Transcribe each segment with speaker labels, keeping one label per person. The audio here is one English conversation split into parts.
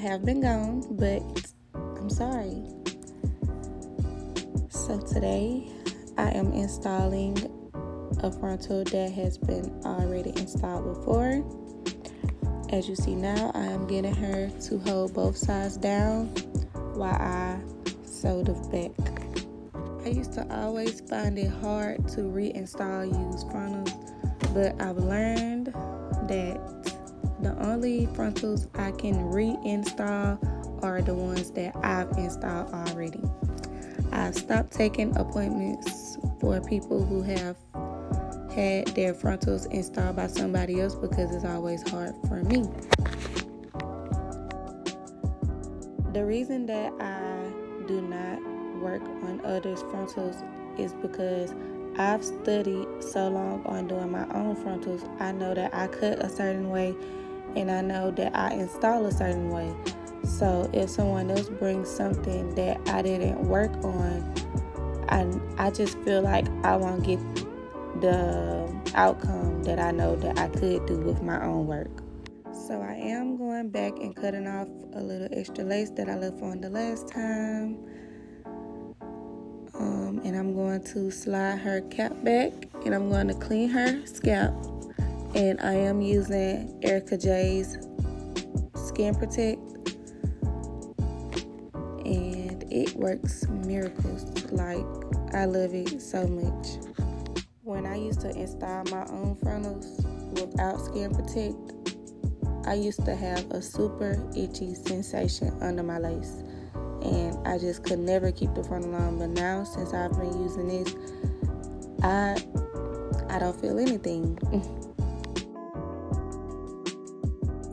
Speaker 1: have been gone, but I'm sorry. So today I am installing a frontal that has been already installed before. As you see now, I am getting her to hold both sides down while I sew the back. I used to always find it hard to reinstall used frontals, but I've learned that the only frontals I can reinstall are the ones that I've installed already. I've stopped taking appointments for people who have had their frontals installed by somebody else because it's always hard for me. The reason that I do not work on others' frontals is because I've studied so long on doing my own frontals. I know that I cut a certain way and I know that I install a certain way. So if someone else brings something that I didn't work on, I just feel like I won't get the outcome that I know that I could do with my own work. So I am going back and cutting off a little extra lace that I left on the last time. And I'm going to slide her cap back and I'm going to clean her scalp. And I am using Erica J's Skin Protect. And it works miracles. Like, I love it so much. When I used to install my own frontals without Skin Protect, I used to have a super itchy sensation under my lace. And I just could never keep the frontal on. But now, since I've been using this, I don't feel anything.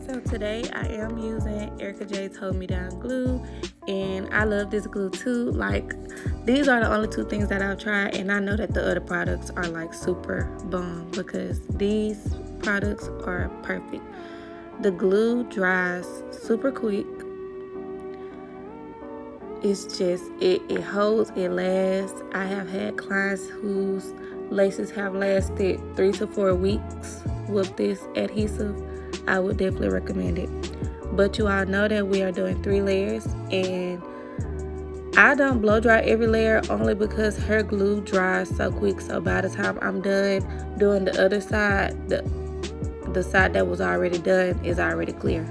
Speaker 1: So today I am using Erica J's Hold Me Down glue, and I love this glue too. Like, these are the only two things that I've tried, and I know that the other products are like super bomb because these products are perfect. The glue dries super quick. It's just, it holds, it lasts. I have had clients whose laces have lasted 3 to 4 weeks with this adhesive. I would definitely recommend it. But you all know that we are doing 3 layers, and I don't blow dry every layer only because her glue dries so quick. So by the time I'm done doing the other side, the side that was already done is already clear.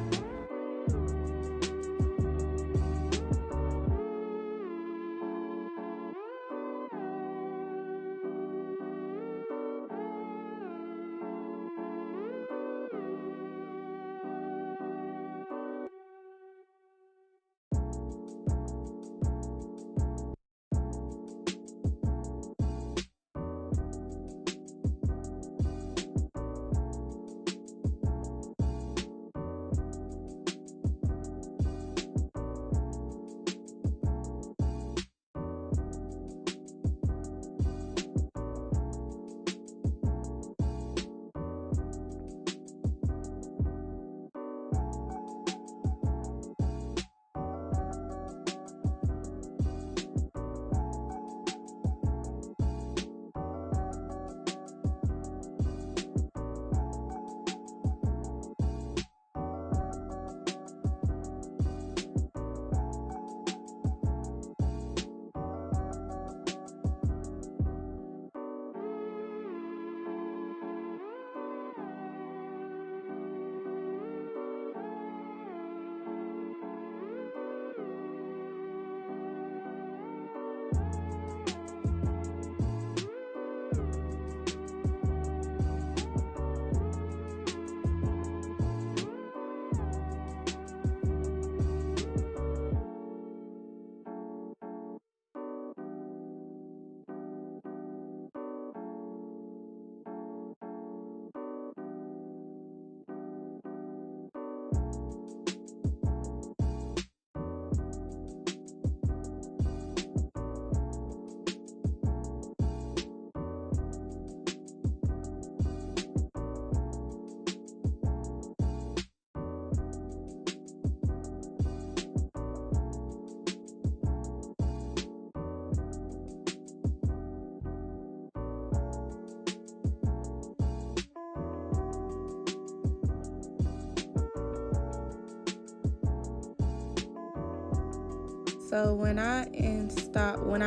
Speaker 1: So when I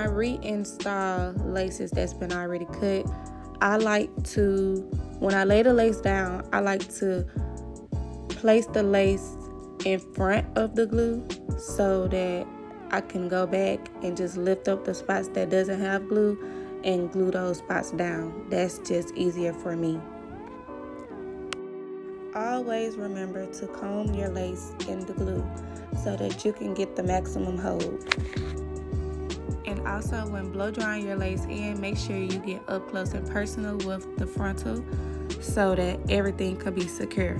Speaker 1: reinstall laces that's been already cut, I like to, when I lay the lace down, I like to place the lace in front of the glue so that I can go back and just lift up the spots that doesn't have glue and glue those spots down. That's just easier for me. Always remember to comb your lace in the glue so that you can get the maximum hold. And also, when blow drying your lace in, make sure you get up close and personal with the frontal so that everything can be secure.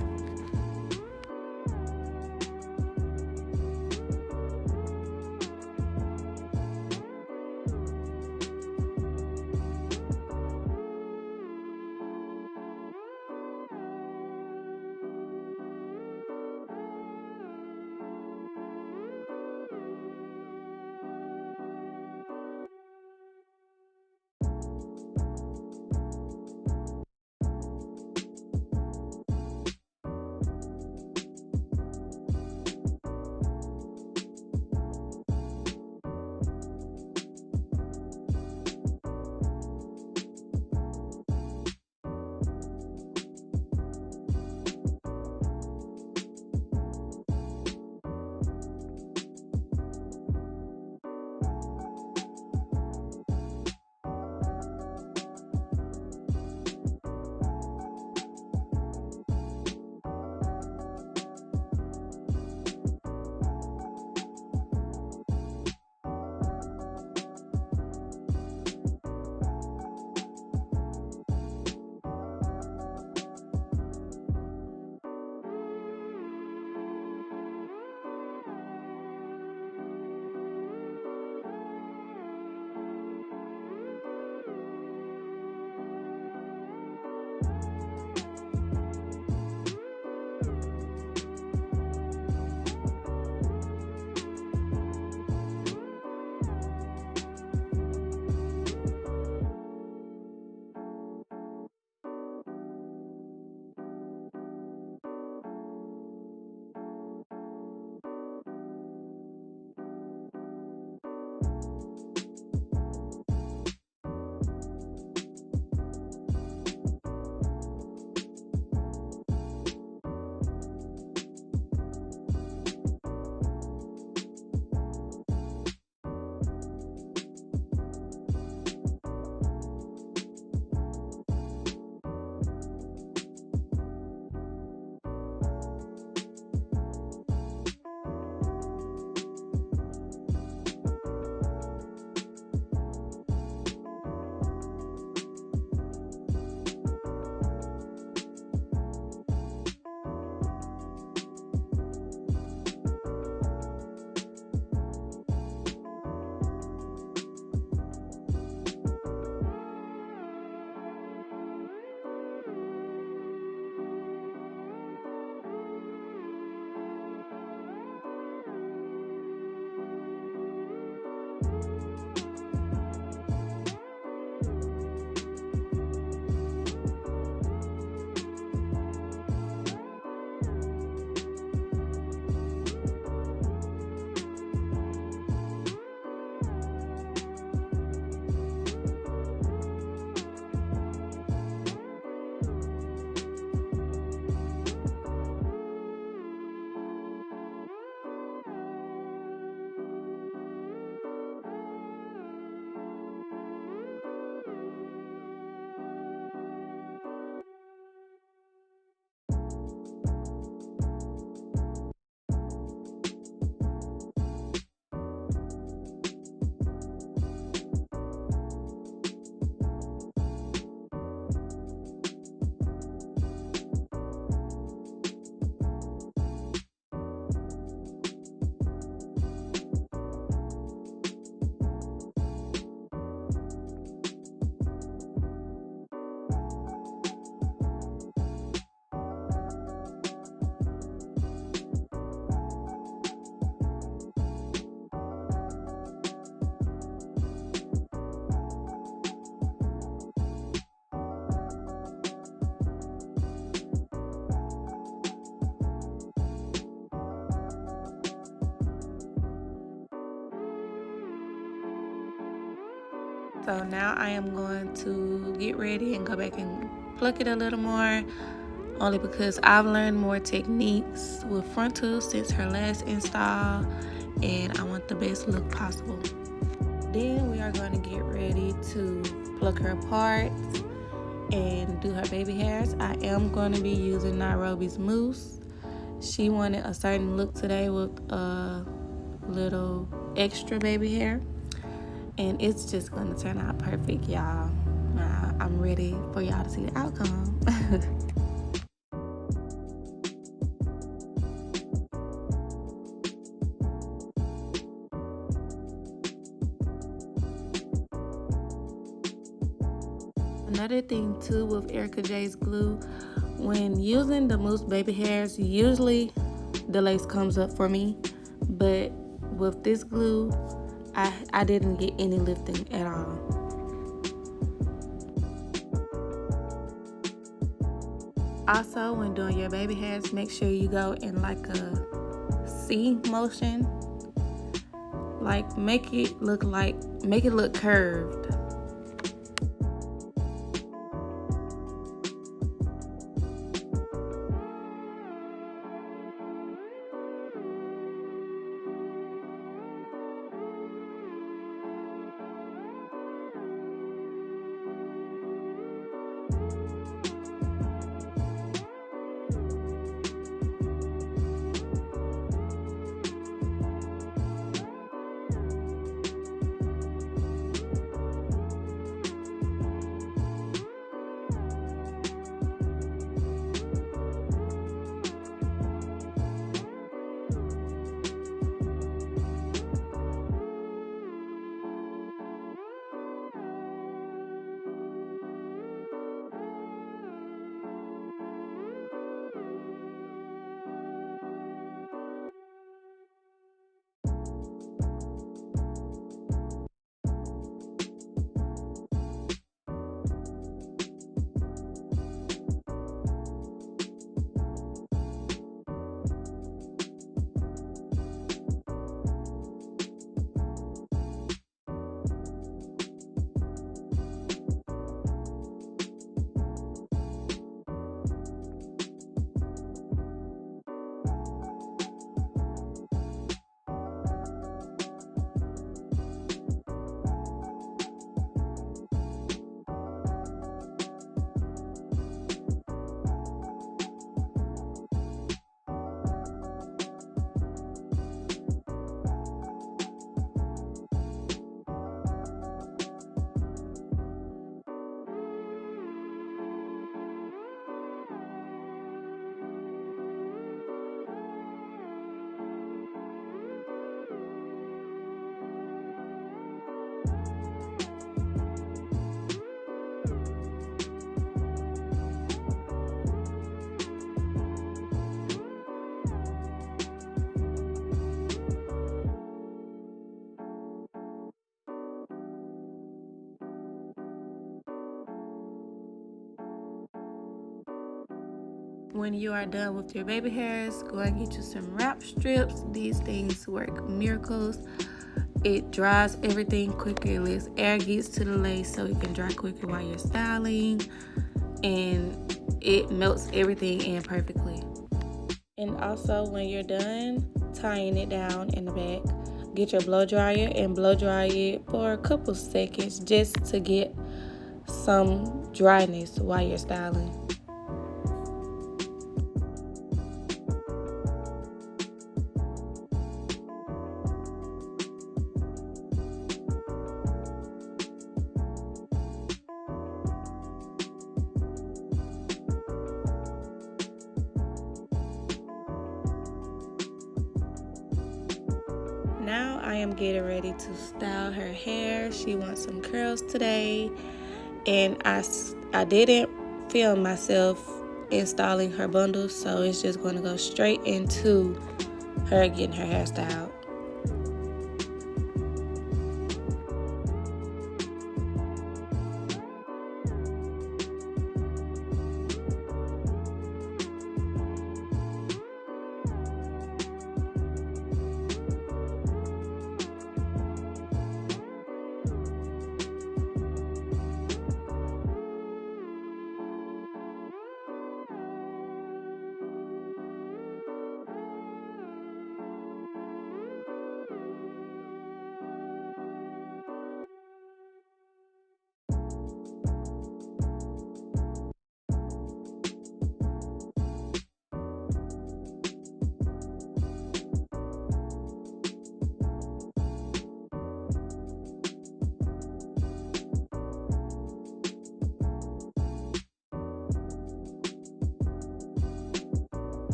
Speaker 1: So now I am going to get ready and go back and pluck it a little more, only because I've learned more techniques with frontal since her last install, and I want the best look possible. Then we are going to get ready to pluck her apart and do her baby hairs. I am going to be using Nairobi's mousse. She wanted a certain look today with a little extra baby hair, and it's just going to turn out perfect, y'all. I'm ready for y'all to see the outcome. Another thing too with Erica J's glue, when using the mousse baby hairs, usually the lace comes up for me, but with this glue, I didn't get any lifting at all. Also, when doing your baby hairs, make sure you go in like a C motion. Like make it look curved. When you are done with your baby hairs, go and get you some wrap strips. These things work miracles. It dries everything quicker, it lets air gets to the lace so it can dry quicker while you're styling, and it melts everything in perfectly. And also, when you're done tying it down in the back, get your blow dryer and blow dry it for a couple seconds just to get some dryness while you're styling. Now I am getting ready to style her hair. She wants some curls today, and I didn't film myself installing her bundle, so it's just going to go straight into her getting her hair styled.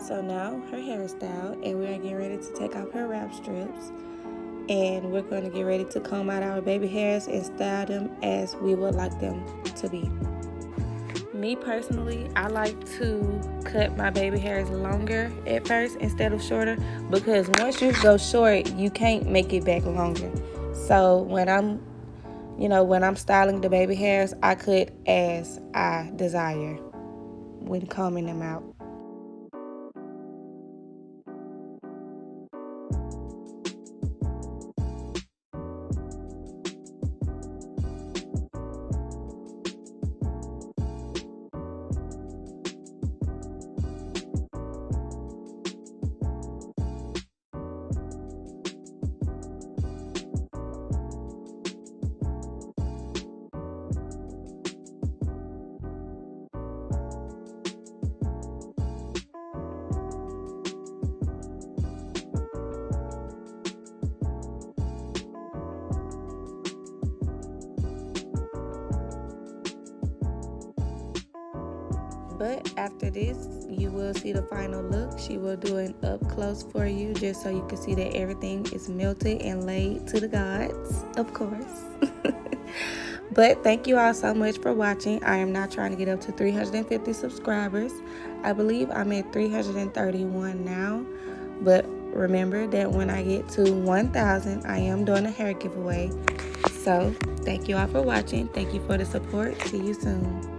Speaker 1: So now her hair is styled, and we are getting ready to take off her wrap strips, and we're going to get ready to comb out our baby hairs and style them as we would like them to be. Me personally, I like to cut my baby hairs longer at first instead of shorter, because once you go short, you can't make it back longer. So when I'm styling the baby hairs, I cut as I desire when combing them out. But after this, you will see the final look. She will do an up close for you, just so you can see that everything is melted and laid to the gods, of course. But thank you all so much for watching. I am now trying to get up to 350 subscribers. I believe I'm at 331 now. But remember that when I get to 1,000, I am doing a hair giveaway. So thank you all for watching. Thank you for the support. See you soon.